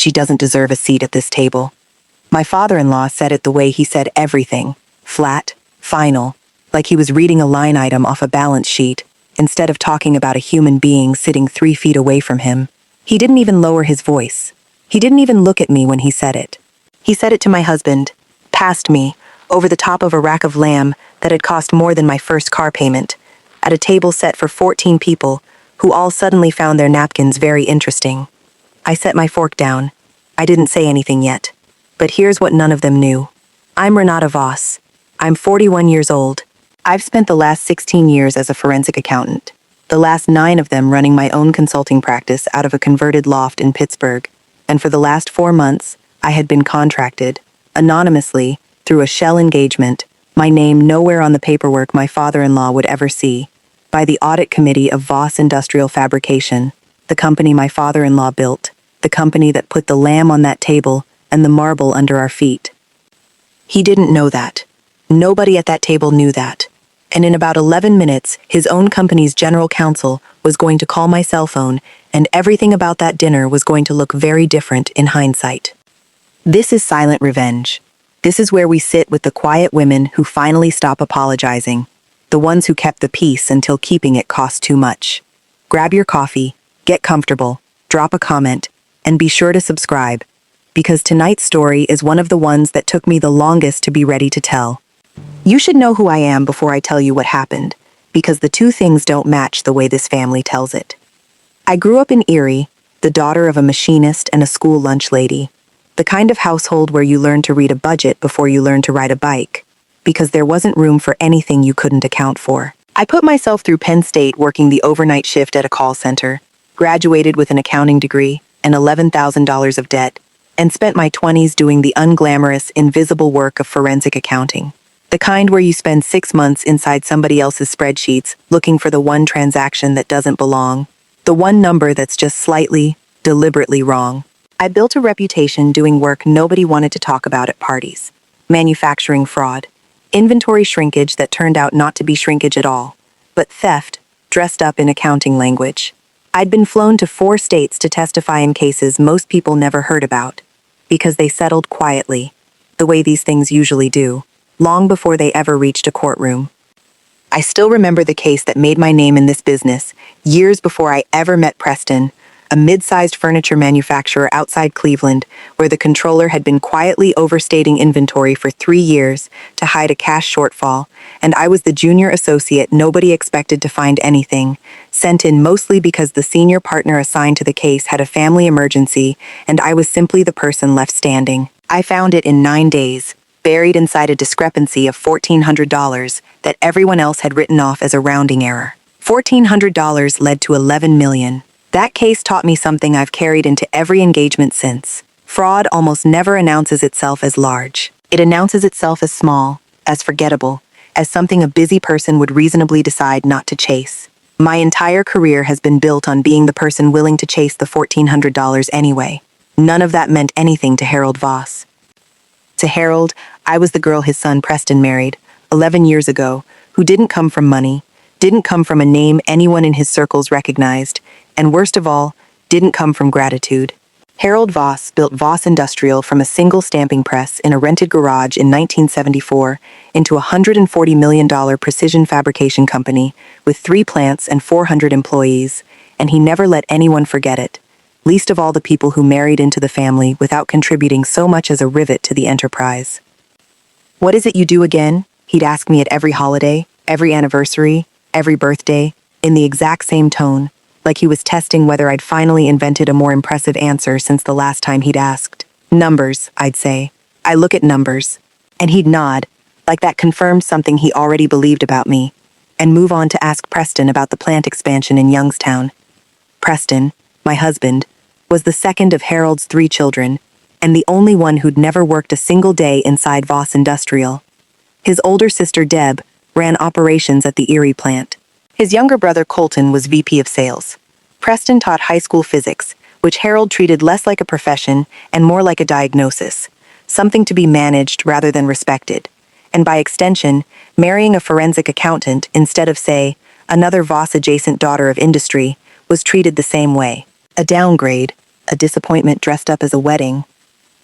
she doesn't deserve a seat at this table. My father-in-law said it the way he said everything, flat, final, like he was reading a line item off a balance sheet, instead of talking about a human being sitting 3 feet away from him. He didn't even lower his voice. He didn't even look at me when he said it. He said it to my husband, past me, over the top of a rack of lamb that had cost more than my first car payment, at a table set for 14 people, who all suddenly found their napkins very interesting. I set my fork down. I didn't say anything yet. But here's what none of them knew. I'm Renata Voss. I'm 41 years old. I've spent the last 16 years as a forensic accountant, the last 9 of them running my own consulting practice out of a converted loft in Pittsburgh, and for the last 4 months, I had been contracted, anonymously, through a shell engagement, my name nowhere on the paperwork my father-in-law would ever see, by the audit committee of Voss Industrial Fabrication, the company my father-in-law built, the company that put the lamb on that table and the marble under our feet. He didn't know that. Nobody at that table knew that. And in about 11 minutes, his own company's general counsel was going to call my cell phone, and everything about that dinner was going to look very different in hindsight. This is silent revenge. This is where we sit with the quiet women who finally stop apologizing, the ones who kept the peace until keeping it cost too much. Grab your coffee, get comfortable, drop a comment, and be sure to subscribe, because tonight's story is one of the ones that took me the longest to be ready to tell. You should know who I am before I tell you what happened, because the two things don't match the way this family tells it. I grew up in Erie, the daughter of a machinist and a school lunch lady, the kind of household where you learn to read a budget before you learn to ride a bike, because there wasn't room for anything you couldn't account for. I put myself through Penn State working the overnight shift at a call center, graduated with an accounting degree and $11,000 of debt, and spent my 20s doing the unglamorous, invisible work of forensic accounting. The kind where you spend 6 months inside somebody else's spreadsheets looking for the one transaction that doesn't belong, the one number that's just slightly, deliberately wrong. I built a reputation doing work nobody wanted to talk about at parties. Manufacturing fraud, inventory shrinkage that turned out not to be shrinkage at all, but theft, dressed up in accounting language. I'd been flown to 4 states to testify in cases most people never heard about, because they settled quietly, the way these things usually do, long before they ever reached a courtroom. I still remember the case that made my name in this business, years before I ever met Preston, a mid-sized furniture manufacturer outside Cleveland, where the controller had been quietly overstating inventory for 3 years to hide a cash shortfall, and I was the junior associate nobody expected to find anything, sent in mostly because the senior partner assigned to the case had a family emergency, and I was simply the person left standing. I found it in 9 days, buried inside a discrepancy of $1,400 that everyone else had written off as a rounding error. $1,400 led to $11 million. That case taught me something I've carried into every engagement since. Fraud almost never announces itself as large. It announces itself as small, as forgettable, as something a busy person would reasonably decide not to chase. My entire career has been built on being the person willing to chase the $1,400 anyway. None of that meant anything to Harold Voss. To Harold, I was the girl his son Preston married, 11 years ago, who didn't come from money, didn't come from a name anyone in his circles recognized, and worst of all, didn't come from gratitude. Harold Voss built Voss Industrial from a single stamping press in a rented garage in 1974 into a $140 million precision fabrication company with 3 plants and 400 employees, and he never let anyone forget it, least of all the people who married into the family without contributing so much as a rivet to the enterprise. "What is it you do again?" he'd ask me at every holiday, every anniversary, every birthday, in the exact same tone, like he was testing whether I'd finally invented a more impressive answer since the last time he'd asked. "Numbers," I'd say. "I look at numbers." And he'd nod, like that confirmed something he already believed about me, and move on to ask Preston about the plant expansion in Youngstown. Preston, my husband, was the second of Harold's 3 children, and the only one who'd never worked a single day inside Voss Industrial. His older sister Deb ran operations at the Erie plant. His younger brother Colton was VP of sales. Preston taught high school physics, which Harold treated less like a profession and more like a diagnosis, something to be managed rather than respected. And by extension, marrying a forensic accountant instead of, say, another Voss-adjacent daughter of industry was treated the same way. A downgrade, a disappointment dressed up as a wedding.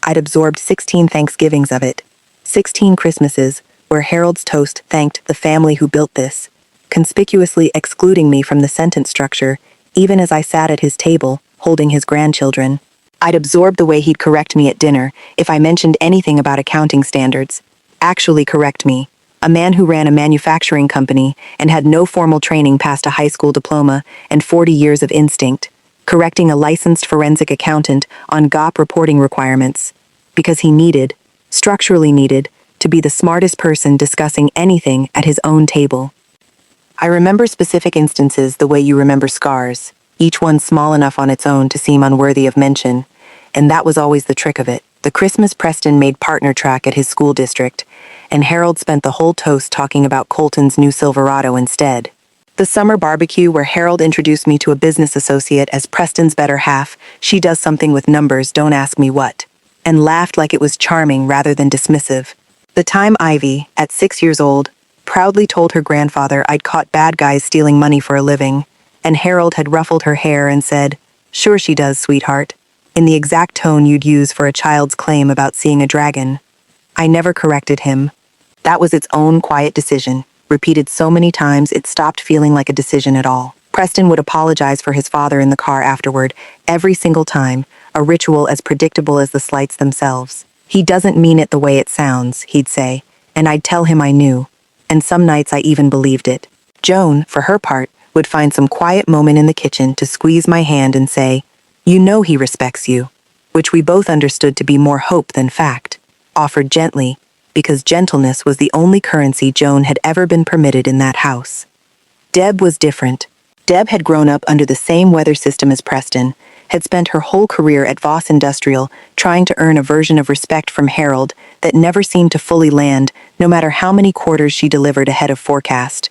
I'd absorbed 16 Thanksgivings of it, 16 Christmases, where Harold's toast thanked the family who built this, conspicuously excluding me from the sentence structure, even as I sat at his table, holding his grandchildren. I'd absorbed the way he'd correct me at dinner if I mentioned anything about accounting standards. Actually correct me. A man who ran a manufacturing company and had no formal training past a high school diploma and 40 years of instinct, correcting a licensed forensic accountant on GAAP reporting requirements, because he needed, structurally needed, to be the smartest person discussing anything at his own table. I remember specific instances the way you remember scars, each one small enough on its own to seem unworthy of mention, and that was always the trick of it. The Christmas Preston made partner track at his school district, and Harold spent the whole toast talking about Colton's new Silverado instead. The summer barbecue where Harold introduced me to a business associate as Preston's better half, she does something with numbers, don't ask me what, and laughed like it was charming rather than dismissive. The time Ivy, at 6 years old, proudly told her grandfather I'd caught bad guys stealing money for a living, and Harold had ruffled her hair and said, "Sure she does, sweetheart," in the exact tone you'd use for a child's claim about seeing a dragon. I never corrected him. That was its own quiet decision, repeated so many times it stopped feeling like a decision at all. Preston would apologize for his father in the car afterward, every single time, a ritual as predictable as the slights themselves. "He doesn't mean it the way it sounds," he'd say, and I'd tell him I knew, and some nights I even believed it. Joan, for her part, would find some quiet moment in the kitchen to squeeze my hand and say, "You know he respects you," which we both understood to be more hope than fact, offered gently, because gentleness was the only currency Joan had ever been permitted in that house. Deb was different. Deb had grown up under the same weather system as Preston, had spent her whole career at Voss Industrial trying to earn a version of respect from Harold that never seemed to fully land, no matter how many quarters she delivered ahead of forecast.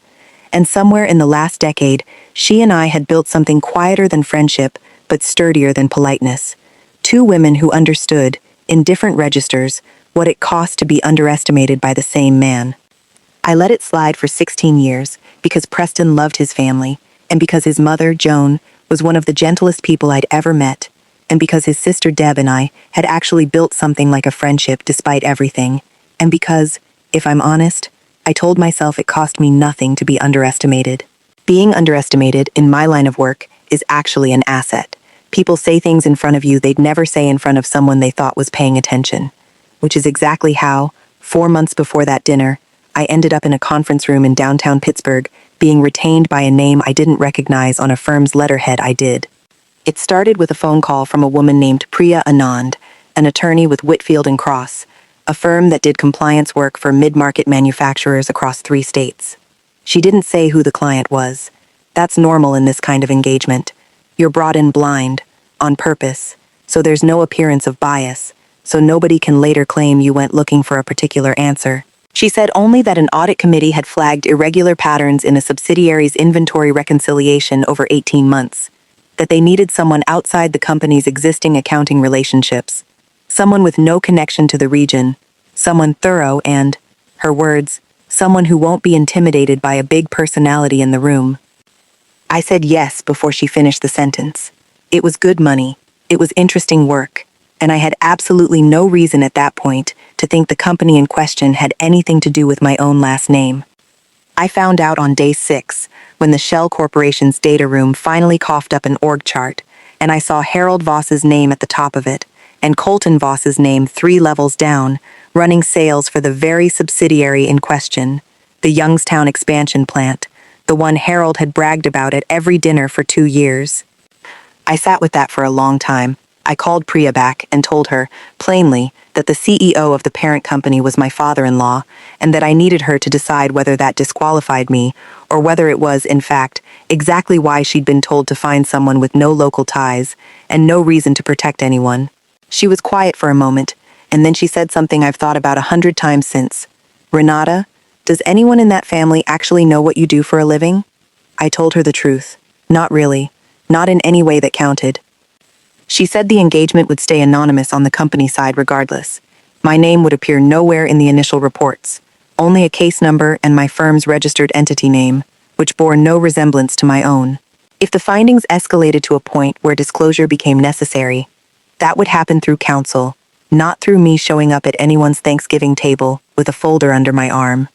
And somewhere in the last decade, she and I had built something quieter than friendship, but sturdier than politeness. Two women who understood, in different registers, what it cost to be underestimated by the same man. I let it slide for 16 years because Preston loved his family, and because his mother, Joan, was one of the gentlest people I'd ever met, and because his sister Deb and I had actually built something like a friendship despite everything, and because, if I'm honest, I told myself it cost me nothing to be underestimated. Being underestimated, in my line of work, is actually an asset. People say things in front of you they'd never say in front of someone they thought was paying attention. Which is exactly how, 4 months before that dinner, I ended up in a conference room in downtown Pittsburgh, being retained by a name I didn't recognize on a firm's letterhead I did. It started with a phone call from a woman named Priya Anand, an attorney with Whitfield and Cross, a firm that did compliance work for mid-market manufacturers across 3 states. She didn't say who the client was. That's normal in this kind of engagement. You're brought in blind, on purpose, so there's no appearance of bias, so nobody can later claim you went looking for a particular answer. She said only that an audit committee had flagged irregular patterns in a subsidiary's inventory reconciliation over 18 months, that they needed someone outside the company's existing accounting relationships, someone with no connection to the region, someone thorough and, her words, someone who won't be intimidated by a big personality in the room. I said yes before she finished the sentence. It was good money, it was interesting work, and I had absolutely no reason at that point to think the company in question had anything to do with my own last name. I found out on day 6, when the Shell Corporation's data room finally coughed up an org chart, and I saw Harold Voss's name at the top of it, and Colton Voss's name 3 levels down, running sales for the very subsidiary in question, the Youngstown expansion plant, the one Harold had bragged about at every dinner for 2 years. I sat with that for a long time. I called Priya back and told her, plainly, that the CEO of the parent company was my father-in-law, and that I needed her to decide whether that disqualified me, or whether it was, in fact, exactly why she'd been told to find someone with no local ties, and no reason to protect anyone. She was quiet for a moment, and then she said something I've thought about 100 times since. "Renata, does anyone in that family actually know what you do for a living?" I told her the truth. Not really. Not in any way that counted. She said the engagement would stay anonymous on the company side regardless. My name would appear nowhere in the initial reports, only a case number and my firm's registered entity name, which bore no resemblance to my own. If the findings escalated to a point where disclosure became necessary, That would happen through counsel, not through me showing up at anyone's Thanksgiving table with a folder under my arm.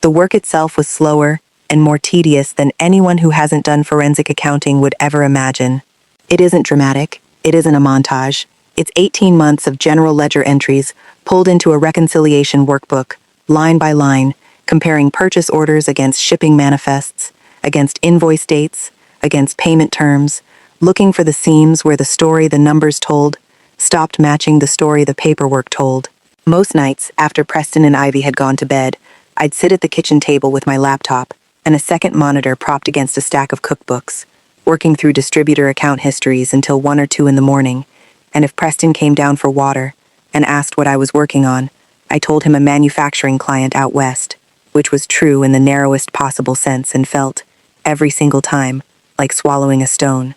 The work itself was slower and more tedious than anyone who hasn't done forensic accounting would ever imagine. It isn't dramatic, it isn't a montage. It's 18 months of general ledger entries pulled into a reconciliation workbook, line by line, comparing purchase orders against shipping manifests, against invoice dates, against payment terms, looking for the seams where the story the numbers told stopped matching the story the paperwork told. Most nights, after Preston and Ivy had gone to bed, I'd sit at the kitchen table with my laptop and a second monitor propped against a stack of cookbooks, working through distributor account histories until 1 or 2 in the morning, and if Preston came down for water and asked what I was working on, I told him a manufacturing client out west, which was true in the narrowest possible sense and felt, every single time, like swallowing a stone.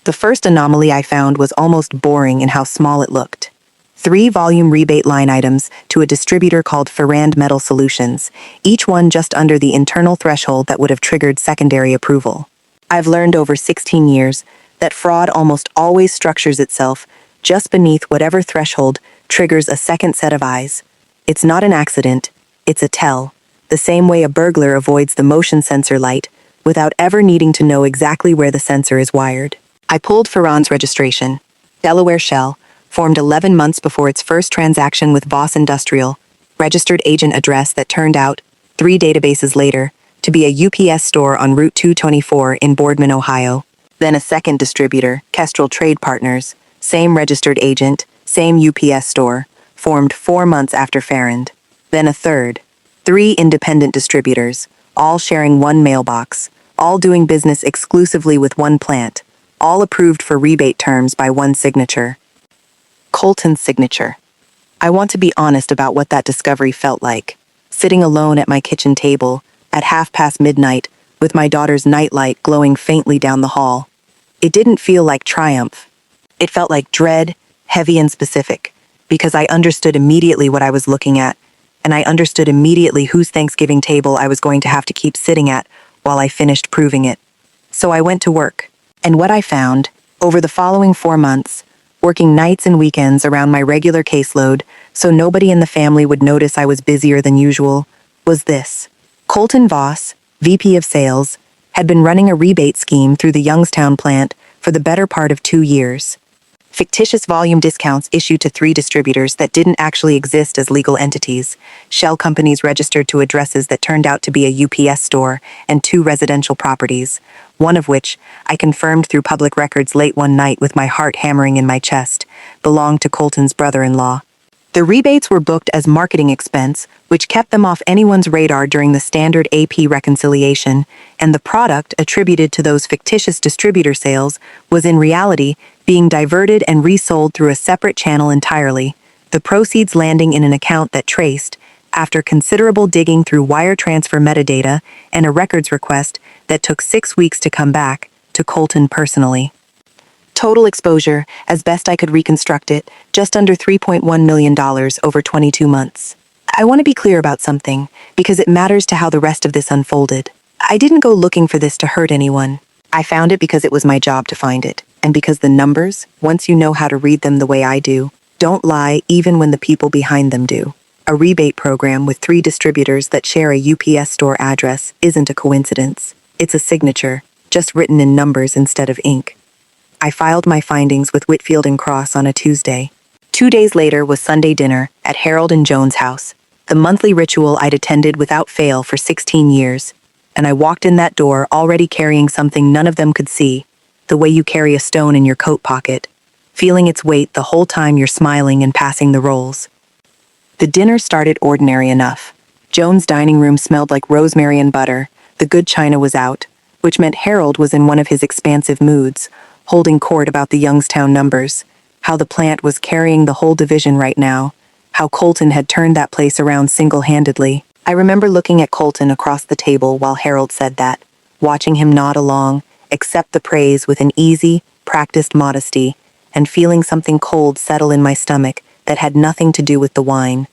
The first anomaly I found was almost boring in how small it looked. 3-volume rebate line items to a distributor called Ferrand Metal Solutions, each one just under the internal threshold that would have triggered secondary approval. I've learned over 16 years that fraud almost always structures itself just beneath whatever threshold triggers a second set of eyes. It's not an accident, it's a tell, the same way a burglar avoids the motion sensor light without ever needing to know exactly where the sensor is wired. I pulled Ferrand's registration. Delaware Shell, formed 11 months before its first transaction with Voss Industrial, registered agent address that turned out, 3 databases later, to be a UPS store on Route 224 in Boardman, Ohio. Then a second distributor, Kestrel Trade Partners, same registered agent, same UPS store, formed 4 months after Ferrand. Then a third. 3 independent distributors, all sharing one mailbox, all doing business exclusively with one plant, all approved for rebate terms by one signature. Colton's signature. I want to be honest about what that discovery felt like. Sitting alone at my kitchen table, at midnight, with my daughter's nightlight glowing faintly down the hall. It didn't feel like triumph. It felt like dread, heavy and specific, because I understood immediately what I was looking at, and I understood immediately whose Thanksgiving table I was going to have to keep sitting at while I finished proving it. So I went to work, and what I found, over the following 4 months, working nights and weekends around my regular caseload so nobody in the family would notice I was busier than usual, was this. Colton Voss, VP of Sales, had been running a rebate scheme through the Youngstown plant for the better part of 2 years. Fictitious volume discounts issued to 3 distributors that didn't actually exist as legal entities, shell companies registered to addresses that turned out to be a UPS store, and 2 residential properties, one of which, I confirmed through public records late one night with my heart hammering in my chest, belonged to Colton's brother-in-law. The rebates were booked as marketing expense, which kept them off anyone's radar during the standard AP reconciliation, and the product attributed to those fictitious distributor sales was in reality being diverted and resold through a separate channel entirely, the proceeds landing in an account that traced, after considerable digging through wire transfer metadata and a records request that took 6 weeks to come back, to Colton personally. Total exposure, as best I could reconstruct it, just under $3.1 million over 22 months. I want to be clear about something, because it matters to how the rest of this unfolded. I didn't go looking for this to hurt anyone. I found it because it was my job to find it, and because the numbers, once you know how to read them the way I do, don't lie even when the people behind them do. A rebate program with 3 distributors that share a UPS store address isn't a coincidence. It's a signature, just written in numbers instead of ink. I filed my findings with Whitfield and Cross on a Tuesday. 2 days later was Sunday dinner at Harold and Joan's house, the monthly ritual I'd attended without fail for 16 years, and I walked in that door already carrying something none of them could see, the way you carry a stone in your coat pocket, feeling its weight the whole time you're smiling and passing the rolls. The dinner started ordinary enough. Joan's dining room smelled like rosemary and butter, the good china was out, which meant Harold was in one of his expansive moods, holding court about the Youngstown numbers, how the plant was carrying the whole division right now, how Colton had turned that place around single-handedly. I remember looking at Colton across the table while Harold said that, watching him nod along, accept the praise with an easy, practiced modesty, and feeling something cold settle in my stomach that had nothing to do with the wine.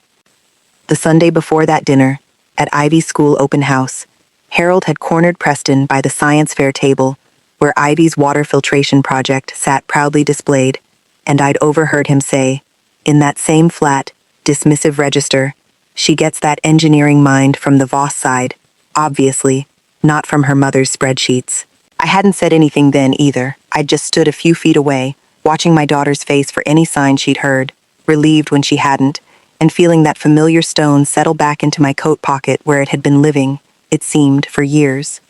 The Sunday before that dinner, at Ivy's school open house, Harold had cornered Preston by the science fair table, where Ivy's water filtration project sat proudly displayed, and I'd overheard him say, in that same flat, dismissive register, she gets that engineering mind from the Voss side, obviously, not from her mother's spreadsheets. I hadn't said anything then either. I'd just stood a few feet away, watching my daughter's face for any sign she'd heard, relieved when she hadn't, and feeling that familiar stone settle back into my coat pocket where it had been living, it seemed, for years.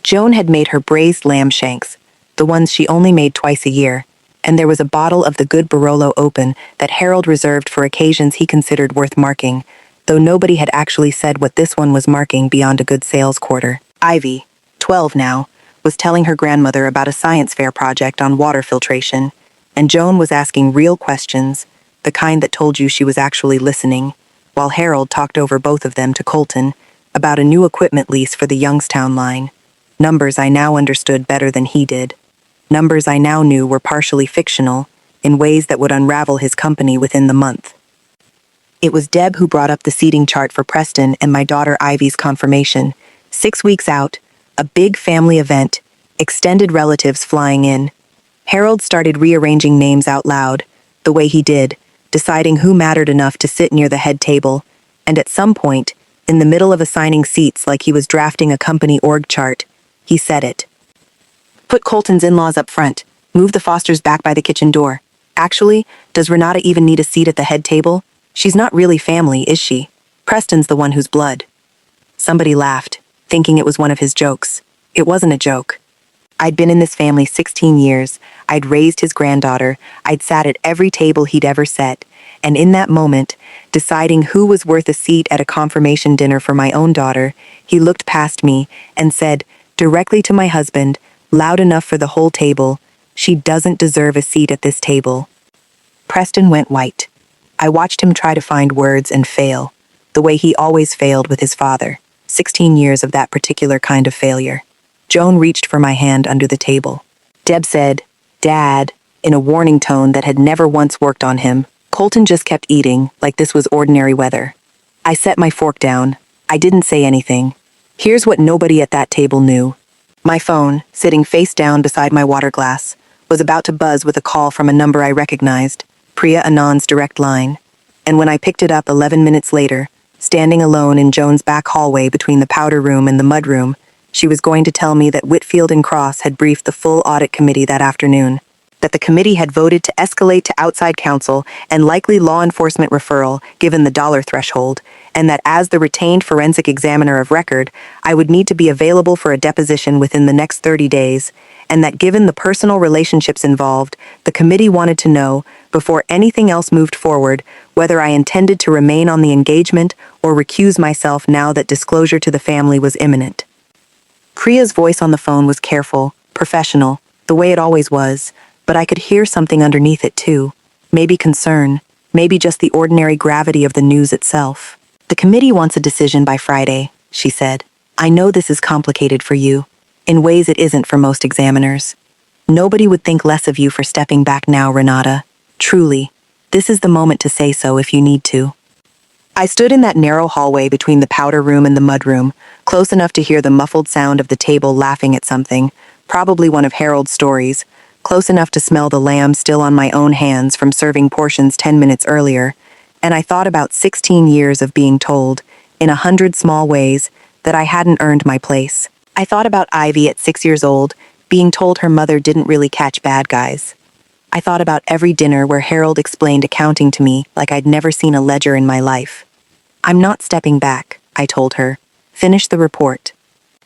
Joan had made her braised lamb shanks, the ones she only made twice a year, and there was a bottle of the good Barolo open that Harold reserved for occasions he considered worth marking, though nobody had actually said what this one was marking beyond a good sales quarter. Ivy, 12 now, was telling her grandmother about a science fair project on water filtration, and Joan was asking real questions, the kind that told you she was actually listening, while Harold talked over both of them to Colton about a new equipment lease for the Youngstown line. Numbers I now understood better than he did. Numbers I now knew were partially fictional, in ways that would unravel his company within the month. It was Deb who brought up the seating chart for Preston and my daughter Ivy's confirmation. 6 weeks out, a big family event, extended relatives flying in. Harold started rearranging names out loud, the way he did, deciding who mattered enough to sit near the head table, and at some point, in the middle of assigning seats like he was drafting a company org chart, he said it. Put Colton's in-laws up front. Move the Fosters back by the kitchen door. Actually, does Renata even need a seat at the head table? She's not really family, is she? Preston's the one who's blood. Somebody laughed, thinking it was one of his jokes. It wasn't a joke. I'd been in this family 16 years, I'd raised his granddaughter, I'd sat at every table he'd ever set, and in that moment, deciding who was worth a seat at a confirmation dinner for my own daughter, he looked past me and said, directly to my husband, loud enough for the whole table, she doesn't deserve a seat at this table. Preston went white. I watched him try to find words and fail, the way he always failed with his father, 16 years of that particular kind of failure. Joan reached for my hand under the table. Deb said, Dad, in a warning tone that had never once worked on him. Colton just kept eating, like this was ordinary weather. I set my fork down. I didn't say anything. Here's what nobody at that table knew. My phone, sitting face down beside my water glass, was about to buzz with a call from a number I recognized, Priya Anand's direct line. And when I picked it up 11 minutes later, standing alone in Joan's back hallway between the powder room and the mud room, she was going to tell me that Whitfield and Cross had briefed the full audit committee that afternoon, that the committee had voted to escalate to outside counsel and likely law enforcement referral given the dollar threshold, and that as the retained forensic examiner of record, I would need to be available for a deposition within the next 30 days, and that given the personal relationships involved, the committee wanted to know, before anything else moved forward, whether I intended to remain on the engagement or recuse myself now that disclosure to the family was imminent. Priya's voice on the phone was careful, professional, the way it always was, but I could hear something underneath it too. Maybe concern, maybe just the ordinary gravity of the news itself. The committee wants a decision by Friday, she said. I know this is complicated for you, in ways it isn't for most examiners. Nobody would think less of you for stepping back now, Renata. Truly, this is the moment to say so if you need to. I stood in that narrow hallway between the powder room and the mud room, close enough to hear the muffled sound of the table laughing at something, probably one of Harold's stories, close enough to smell the lamb still on my own hands from serving portions 10 minutes earlier, and I thought about 16 years of being told, in 100 small ways, that I hadn't earned my place. I thought about Ivy at 6 years old, being told her mother didn't really catch bad guys. I thought about every dinner where Harold explained accounting to me like I'd never seen a ledger in my life. I'm not stepping back, I told her. Finish the report.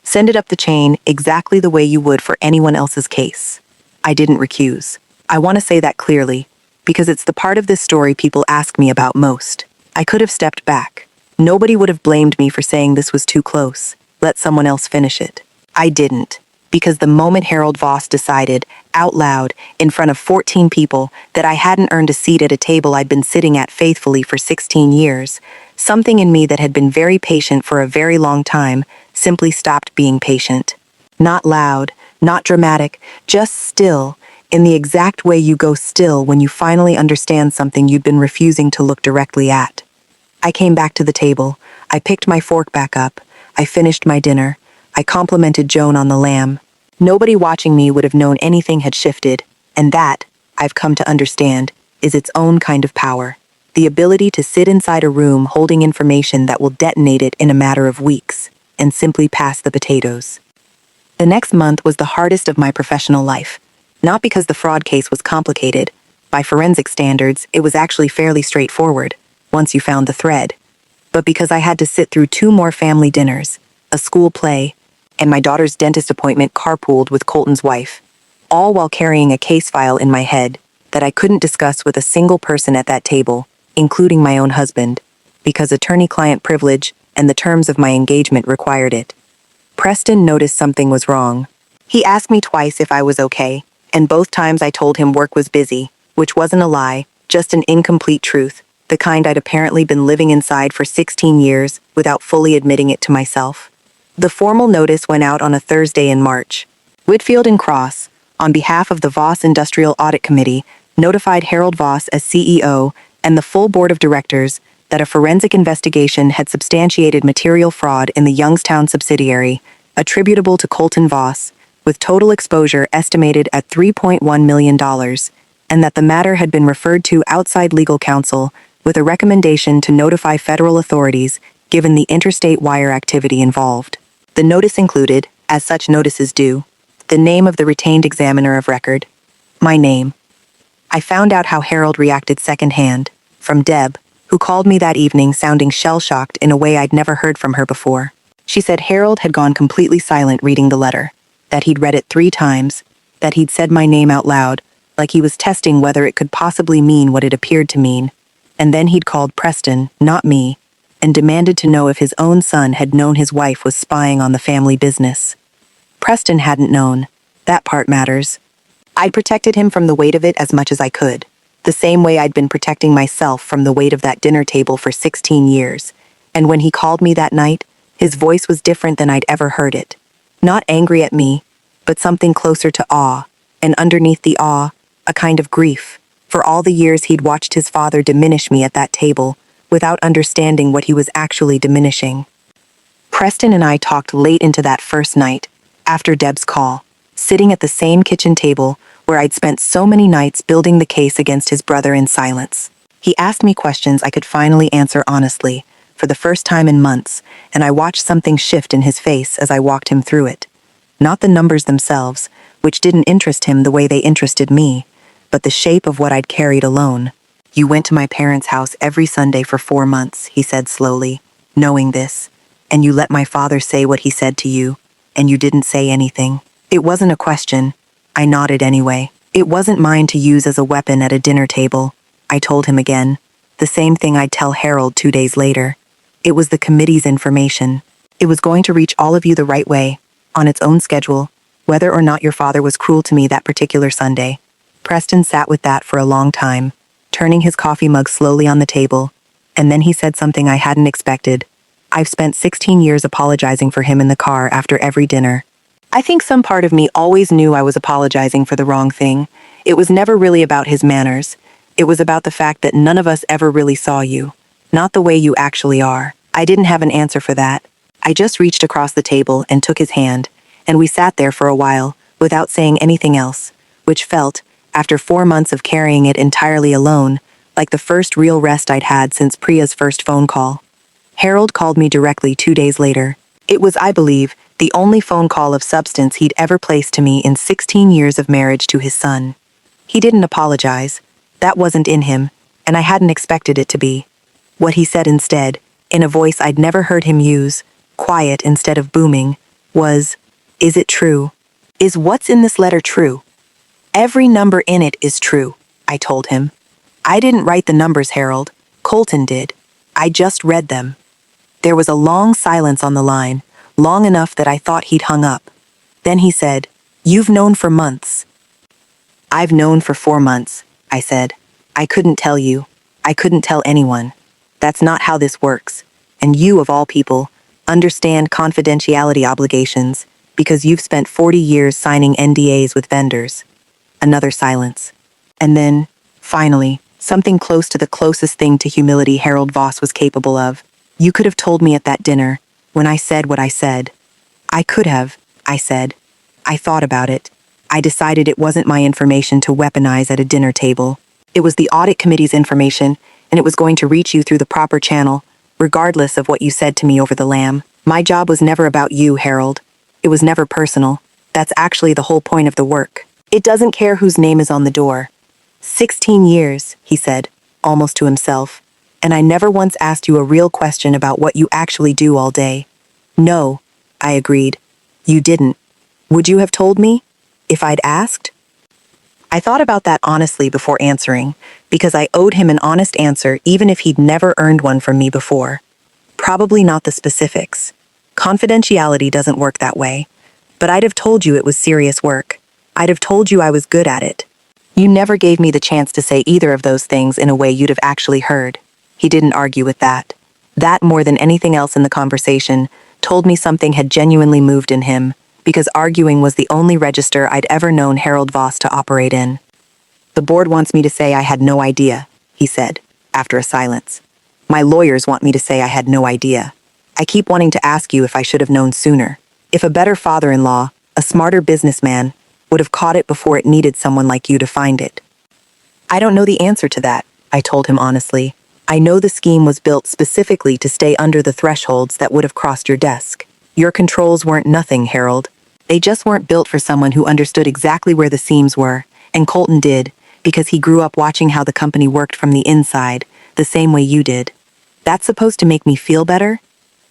Send it up the chain exactly the way you would for anyone else's case. I didn't recuse. I want to say that clearly, because it's the part of this story people ask me about most. I could have stepped back. Nobody would have blamed me for saying this was too close. Let someone else finish it. I didn't, because the moment Harold Voss decided, out loud, in front of 14 people, that I hadn't earned a seat at a table I'd been sitting at faithfully for 16 years, something in me that had been very patient for a very long time simply stopped being patient. Not loud, not dramatic, just still, in the exact way you go still when you finally understand something you'd been refusing to look directly at. I came back to the table. I picked my fork back up. I finished my dinner. I complimented Joan on the lamb. Nobody watching me would have known anything had shifted, and that, I've come to understand, is its own kind of power. The ability to sit inside a room holding information that will detonate it in a matter of weeks, and simply pass the potatoes. The next month was the hardest of my professional life. Not because the fraud case was complicated. By forensic standards, it was actually fairly straightforward, once you found the thread. But because I had to sit through 2 more family dinners, a school play, and my daughter's dentist appointment carpooled with Colton's wife, all while carrying a case file in my head that I couldn't discuss with a single person at that table, including my own husband, because attorney-client privilege and the terms of my engagement required it. Preston noticed something was wrong. He asked me twice if I was okay, and both times I told him work was busy, which wasn't a lie, just an incomplete truth, the kind I'd apparently been living inside for 16 years without fully admitting it to myself. The formal notice went out on a Thursday in March. Whitfield and Cross, on behalf of the Voss Industrial Audit Committee, notified Harold Voss as CEO and the full board of directors that a forensic investigation had substantiated material fraud in the Youngstown subsidiary, attributable to Colton Voss, with total exposure estimated at $3.1 million, and that the matter had been referred to outside legal counsel with a recommendation to notify federal authorities given the interstate wire activity involved. The notice included, as such notices do, the name of the retained examiner of record, my name. I found out how Harold reacted secondhand, from Deb, who called me that evening sounding shell-shocked in a way I'd never heard from her before. She said Harold had gone completely silent reading the letter, that he'd read it 3 times, that he'd said my name out loud, like he was testing whether it could possibly mean what it appeared to mean, and then he'd called Preston, not me, and demanded to know if his own son had known his wife was spying on the family business. Preston hadn't known. That part matters. I'd protected him from the weight of it as much as I could, the same way I'd been protecting myself from the weight of that dinner table for 16 years, and when he called me that night, his voice was different than I'd ever heard it. Not angry at me, but something closer to awe, and underneath the awe, a kind of grief, for all the years he'd watched his father diminish me at that table, without understanding what he was actually diminishing. Preston and I talked late into that first night, after Deb's call, sitting at the same kitchen table where I'd spent so many nights building the case against his brother in silence. He asked me questions I could finally answer honestly, for the first time in months, and I watched something shift in his face as I walked him through it. Not the numbers themselves, which didn't interest him the way they interested me, but the shape of what I'd carried alone. You went to my parents' house every Sunday for 4 months, he said slowly, knowing this, and you let my father say what he said to you, and you didn't say anything. It wasn't a question. I nodded anyway. It wasn't mine to use as a weapon at a dinner table, I told him again, the same thing I'd tell Harold 2 days later. It was the committee's information. It was going to reach all of you the right way, on its own schedule, whether or not your father was cruel to me that particular Sunday. Preston sat with that for a long time, turning his coffee mug slowly on the table, and then he said something I hadn't expected. I've spent 16 years apologizing for him in the car after every dinner. I think some part of me always knew I was apologizing for the wrong thing. It was never really about his manners. It was about the fact that none of us ever really saw you. Not the way you actually are. I didn't have an answer for that. I just reached across the table and took his hand, and we sat there for a while, without saying anything else, which felt, after 4 months of carrying it entirely alone, like the first real rest I'd had since Priya's first phone call. Harold called me directly 2 days later. It was, I believe, the only phone call of substance he'd ever placed to me in 16 years of marriage to his son. He didn't apologize. That wasn't in him, and I hadn't expected it to be. What he said instead, in a voice I'd never heard him use, quiet instead of booming, was, "Is it true? Is what's in this letter true?" "Every number in it is true," I told him. "I didn't write the numbers, Harold. Colton did. I just read them." There was a long silence on the line, long enough that I thought he'd hung up. Then he said, "You've known for months." "I've known for 4 months," I said. "I couldn't tell you. I couldn't tell anyone. That's not how this works. And you, of all people, understand confidentiality obligations because you've spent 40 years signing NDAs with vendors." Another silence. And then, finally, something close to the closest thing to humility Harold Voss was capable of. "You could have told me at that dinner, when I said what I said." "I could have," I said. "I thought about it. I decided it wasn't my information to weaponize at a dinner table. It was the audit committee's information, and it was going to reach you through the proper channel, regardless of what you said to me over the lamb. My job was never about you, Harold. It was never personal. That's actually the whole point of the work. It doesn't care whose name is on the door. 16 years, he said, almost to himself, and I never once asked you a real question about what you actually do all day. No, I agreed. You didn't. Would you have told me? If I'd asked? I thought about that honestly before answering, because I owed him an honest answer even if he'd never earned one from me before. Probably not the specifics. Confidentiality doesn't work that way. But I'd have told you it was serious work. I'd have told you I was good at it. You never gave me the chance to say either of those things in a way you'd have actually heard. He didn't argue with that. That, more than anything else in the conversation, told me something had genuinely moved in him, because arguing was the only register I'd ever known Harold Voss to operate in. The board wants me to say I had no idea, he said, after a silence. My lawyers want me to say I had no idea. I keep wanting to ask you if I should have known sooner. If a better father-in-law, a smarter businessman, would have caught it before it needed someone like you to find it. I don't know the answer to that, I told him honestly. I know the scheme was built specifically to stay under the thresholds that would have crossed your desk. Your controls weren't nothing, Harold. They just weren't built for someone who understood exactly where the seams were, and Colton did, because he grew up watching how the company worked from the inside, the same way you did. That's supposed to make me feel better?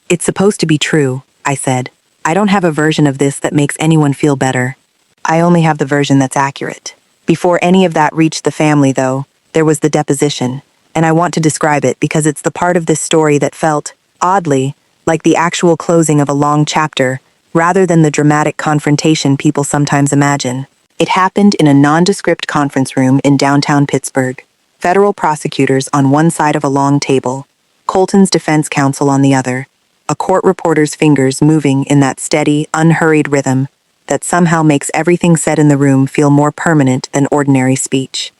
It's supposed to be true, I said. I don't have a version of this that makes anyone feel better. I only have the version that's accurate. Before any of that reached the family, though, there was the deposition, and I want to describe it because it's the part of this story that felt, oddly, like the actual closing of a long chapter, rather than the dramatic confrontation people sometimes imagine. It happened in a nondescript conference room in downtown Pittsburgh. Federal prosecutors on one side of a long table, Colton's defense counsel on the other, a court reporter's fingers moving in that steady, unhurried rhythm that somehow makes everything said in the room feel more permanent than ordinary speech.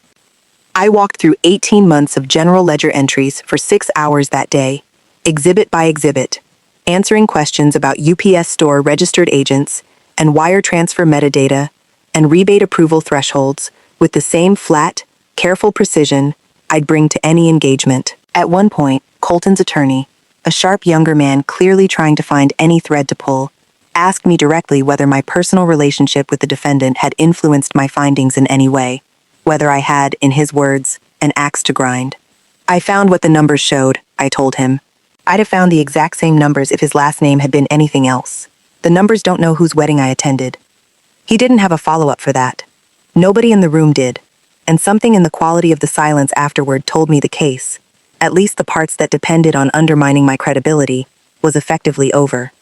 I walked through 18 months of general ledger entries for 6 hours that day, exhibit by exhibit, answering questions about UPS store registered agents and wire transfer metadata and rebate approval thresholds with the same flat, careful precision I'd bring to any engagement. At one point, Colton's attorney, a sharp younger man clearly trying to find any thread to pull, asked me directly whether my personal relationship with the defendant had influenced my findings in any way, whether I had, in his words, an axe to grind. I found what the numbers showed, I told him. I'd have found the exact same numbers if his last name had been anything else. The numbers don't know whose wedding I attended. He didn't have a follow-up for that. Nobody in the room did, and something in the quality of the silence afterward told me the case, at least the parts that depended on undermining my credibility, was effectively over.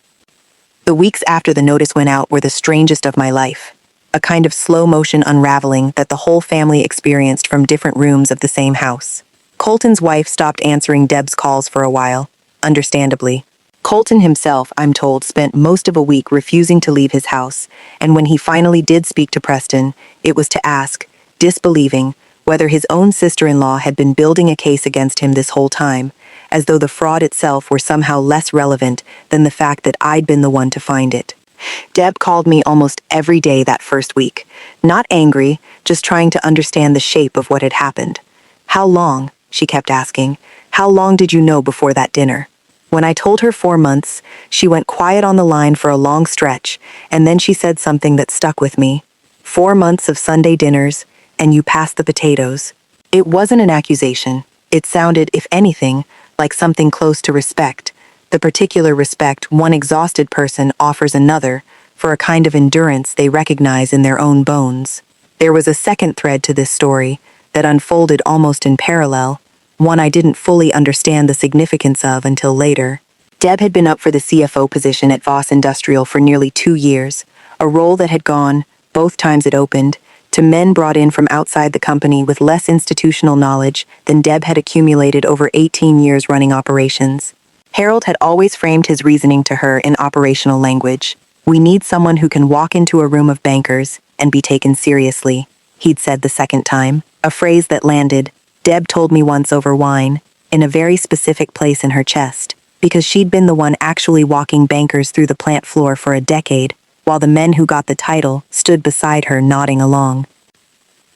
The weeks after the notice went out were the strangest of my life, a kind of slow-motion unraveling that the whole family experienced from different rooms of the same house. Colton's wife stopped answering Deb's calls for a while, understandably. Colton himself, I'm told, spent most of a week refusing to leave his house, and when he finally did speak to Preston, it was to ask, disbelieving, whether his own sister-in-law had been building a case against him this whole time, as though the fraud itself were somehow less relevant than the fact that I'd been the one to find it. Deb called me almost every day that first week, not angry, just trying to understand the shape of what had happened. How long, she kept asking, how long did you know before that dinner? When I told her 4 months, she went quiet on the line for a long stretch, and then she said something that stuck with me. 4 months of Sunday dinners, and you passed the potatoes. It wasn't an accusation. It sounded, if anything, like something close to respect, the particular respect one exhausted person offers another for a kind of endurance they recognize in their own bones. There was a second thread to this story that unfolded almost in parallel, one I didn't fully understand the significance of until later. Deb had been up for the CFO position at Voss Industrial for nearly 2 years, a role that had gone, both times it opened, to men brought in from outside the company with less institutional knowledge than Deb had accumulated over 18 years running operations. Harold had always framed his reasoning to her in operational language. We need someone who can walk into a room of bankers and be taken seriously, he'd said the second time, a phrase that landed, Deb told me once over wine, in a very specific place in her chest, because she'd been the one actually walking bankers through the plant floor for a decade, while the men who got the title stood beside her nodding along.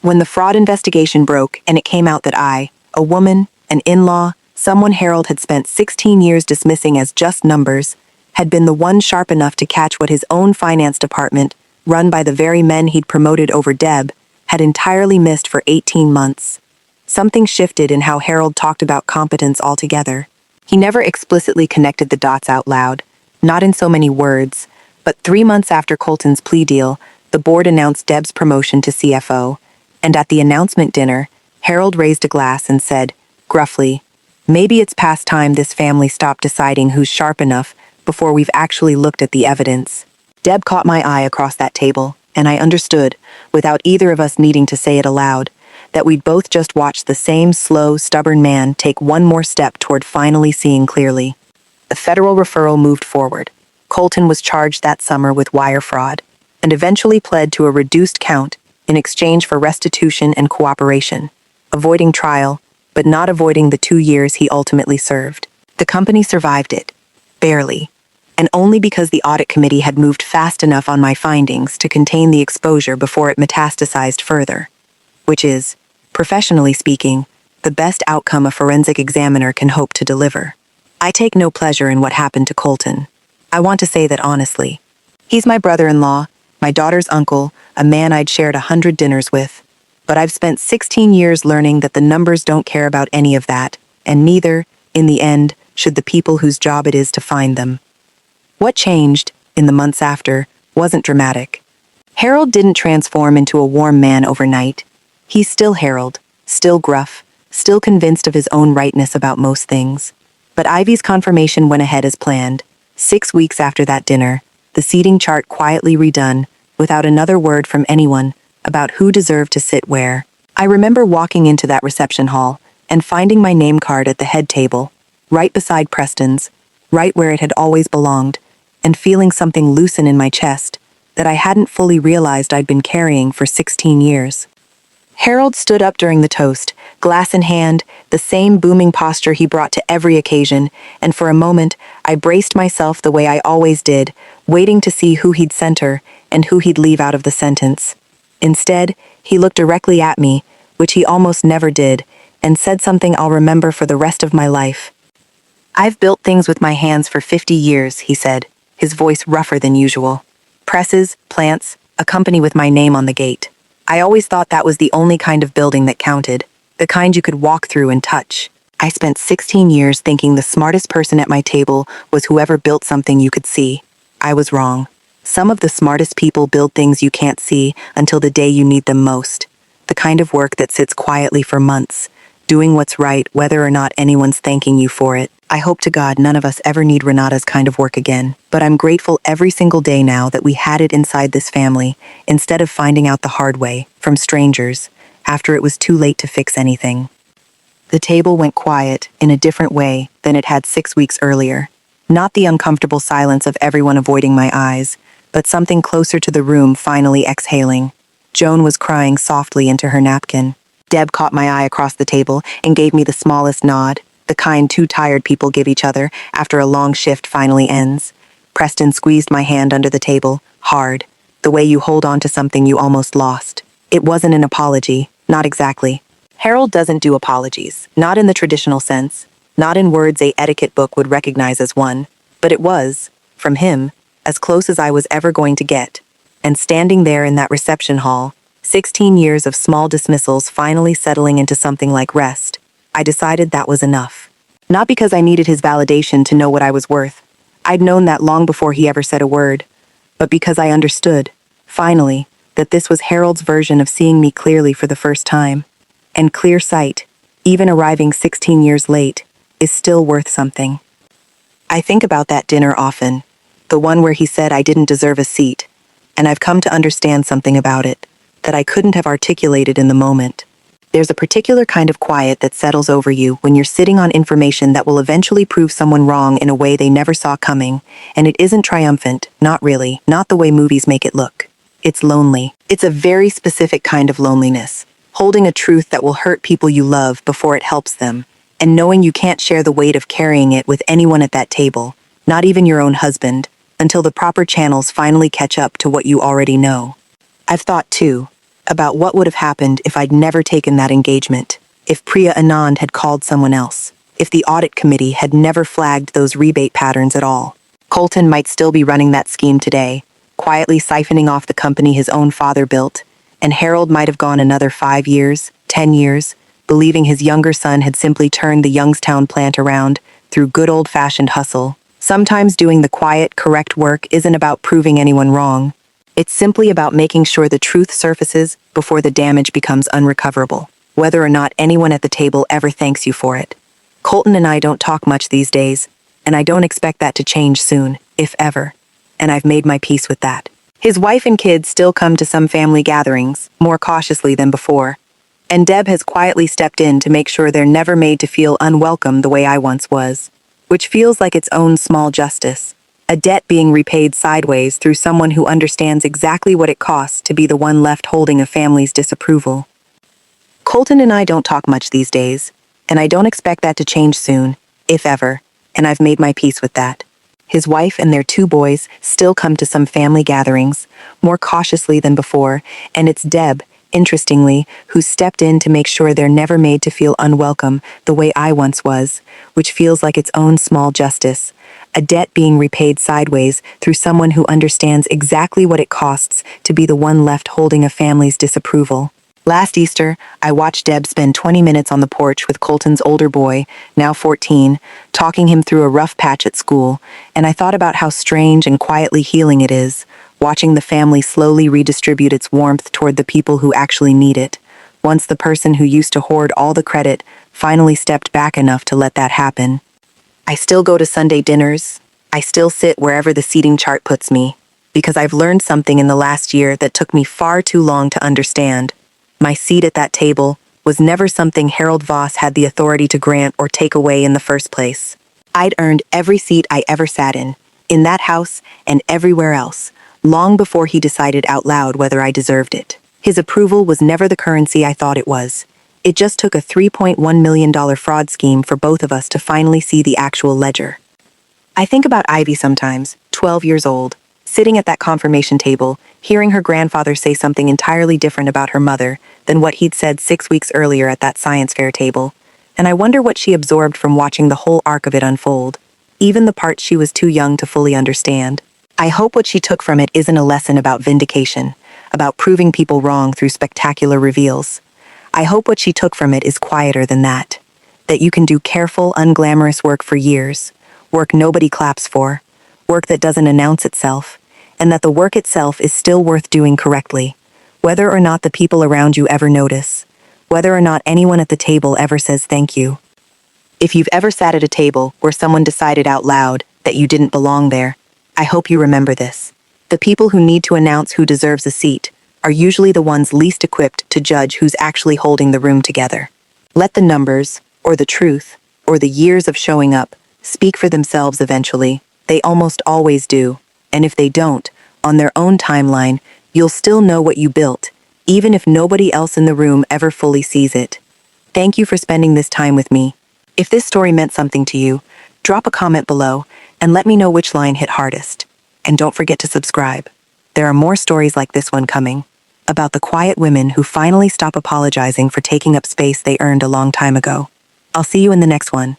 When the fraud investigation broke and it came out that I, a woman, an in-law, someone Harold had spent 16 years dismissing as just numbers, had been the one sharp enough to catch what his own finance department, run by the very men he'd promoted over Deb, had entirely missed for 18 months. Something shifted in how Harold talked about competence altogether. He never explicitly connected the dots out loud, not in so many words, but 3 months after Colton's plea deal, the board announced Deb's promotion to CFO, and at the announcement dinner, Harold raised a glass and said, gruffly, "Maybe it's past time this family stopped deciding who's sharp enough before we've actually looked at the evidence." Deb caught my eye across that table, and I understood, without either of us needing to say it aloud, that we'd both just watched the same slow, stubborn man take one more step toward finally seeing clearly. The federal referral moved forward. Colton was charged that summer with wire fraud, and eventually pled to a reduced count in exchange for restitution and cooperation, avoiding trial, but not avoiding the 2 years he ultimately served. The company survived it, barely, and only because the audit committee had moved fast enough on my findings to contain the exposure before it metastasized further, which is, professionally speaking, the best outcome a forensic examiner can hope to deliver. I take no pleasure in what happened to Colton. I want to say that honestly. He's my brother-in-law, my daughter's uncle, a man I'd shared 100 dinners with. But I've spent 16 years learning that the numbers don't care about any of that, and neither, in the end, should the people whose job it is to find them. What changed, in the months after, wasn't dramatic. Harold didn't transform into a warm man overnight. He's still Harold, still gruff, still convinced of his own rightness about most things. But Ivy's confirmation went ahead as planned. 6 weeks after that dinner, the seating chart quietly redone, without another word from anyone about who deserved to sit where. I remember walking into that reception hall and finding my name card at the head table, right beside Preston's, right where it had always belonged, and feeling something loosen in my chest that I hadn't fully realized I'd been carrying for 16 years. Harold stood up during the toast, glass in hand, the same booming posture he brought to every occasion, and for a moment, I braced myself the way I always did, waiting to see who he'd center and who he'd leave out of the sentence. Instead, he looked directly at me, which he almost never did, and said something I'll remember for the rest of my life. "I've built things with my hands for 50 years, he said, his voice rougher than usual. Presses, plants, a company with my name on the gate. I always thought that was the only kind of building that counted, the kind you could walk through and touch. I spent 16 years thinking the smartest person at my table was whoever built something you could see. I was wrong. Some of the smartest people build things you can't see until the day you need them most. The kind of work that sits quietly for months, doing what's right whether or not anyone's thanking you for it. I hope to God none of us ever need Renata's kind of work again, but I'm grateful every single day now that we had it inside this family, instead of finding out the hard way, from strangers, after it was too late to fix anything." The table went quiet in a different way than it had 6 weeks earlier. Not the uncomfortable silence of everyone avoiding my eyes, but something closer to the room finally exhaling. Joan was crying softly into her napkin. Deb caught my eye across the table and gave me the smallest nod, the kind two tired people give each other after a long shift finally ends. Preston squeezed my hand under the table, hard, the way you hold on to something you almost lost. It wasn't an apology, not exactly. Harold doesn't do apologies, not in the traditional sense, not in words a etiquette book would recognize as one, but it was, from him, as close as I was ever going to get. And standing there in that reception hall, 16 years of small dismissals finally settling into something like rest, I decided that was enough. Not because I needed his validation to know what I was worth. I'd known that long before he ever said a word. But because I understood, finally, that this was Harold's version of seeing me clearly for the first time. And clear sight, even arriving 16 years late, is still worth something. I think about that dinner often, the one where he said I didn't deserve a seat, and I've come to understand something about it that I couldn't have articulated in the moment. There's a particular kind of quiet that settles over you when you're sitting on information that will eventually prove someone wrong in a way they never saw coming, and it isn't triumphant, not really, not the way movies make it look. It's lonely. It's a very specific kind of loneliness, holding a truth that will hurt people you love before it helps them, and knowing you can't share the weight of carrying it with anyone at that table, not even your own husband, until the proper channels finally catch up to what you already know. I've thought, too, about what would have happened if I'd never taken that engagement, if Priya Anand had called someone else, if the audit committee had never flagged those rebate patterns at all. Colton might still be running that scheme today, quietly siphoning off the company his own father built, and Harold might have gone another 5 years, 10 years, believing his younger son had simply turned the Youngstown plant around through good old-fashioned hustle. Sometimes doing the quiet, correct work isn't about proving anyone wrong. It's simply about making sure the truth surfaces before the damage becomes unrecoverable, whether or not anyone at the table ever thanks you for it. Colton and I don't talk much these days, and I don't expect that to change soon, if ever. And I've made my peace with that. His wife and kids still come to some family gatherings, more cautiously than before. And Deb has quietly stepped in to make sure they're never made to feel unwelcome the way I once was, which feels like its own small justice, a debt being repaid sideways through someone who understands exactly what it costs to be the one left holding a family's disapproval. Colton and I don't talk much these days, and I don't expect that to change soon, if ever, and I've made my peace with that. His wife and their 2 boys still come to some family gatherings, more cautiously than before, and it's Deb, interestingly, who stepped in to make sure they're never made to feel unwelcome the way I once was, which feels like its own small justice, a debt being repaid sideways through someone who understands exactly what it costs to be the one left holding a family's disapproval. Last Easter, I watched Deb spend 20 minutes on the porch with Colton's older boy, now 14, talking him through a rough patch at school, and I thought about how strange and quietly healing it is, watching the family slowly redistribute its warmth toward the people who actually need it, once the person who used to hoard all the credit finally stepped back enough to let that happen. I still go to Sunday dinners. I still sit wherever the seating chart puts me, because I've learned something in the last year that took me far too long to understand. My seat at that table was never something Harold Voss had the authority to grant or take away in the first place. I'd earned every seat I ever sat in that house and everywhere else, long before he decided out loud whether I deserved it. His approval was never the currency I thought it was. It just took a $3.1 million fraud scheme for both of us to finally see the actual ledger. I think about Ivy sometimes, 12 years old, sitting at that confirmation table, hearing her grandfather say something entirely different about her mother than what he'd said 6 weeks earlier at that science fair table, and I wonder what she absorbed from watching the whole arc of it unfold, even the parts she was too young to fully understand. I hope what she took from it isn't a lesson about vindication, about proving people wrong through spectacular reveals. I hope what she took from it is quieter than that you can do careful, unglamorous work for years, work nobody claps for, work that doesn't announce itself, and that the work itself is still worth doing correctly, whether or not the people around you ever notice, whether or not anyone at the table ever says thank you. If you've ever sat at a table where someone decided out loud that you didn't belong there, I hope you remember this. The people who need to announce who deserves a seat are usually the ones least equipped to judge who's actually holding the room together. Let the numbers, or the truth, or the years of showing up speak for themselves eventually. They almost always do, and if they don't, on their own timeline, you'll still know what you built, even if nobody else in the room ever fully sees it. Thank you for spending this time with me. If this story meant something to you, drop a comment below and let me know which line hit hardest. And don't forget to subscribe. There are more stories like this one coming, about the quiet women who finally stop apologizing for taking up space they earned a long time ago. I'll see you in the next one.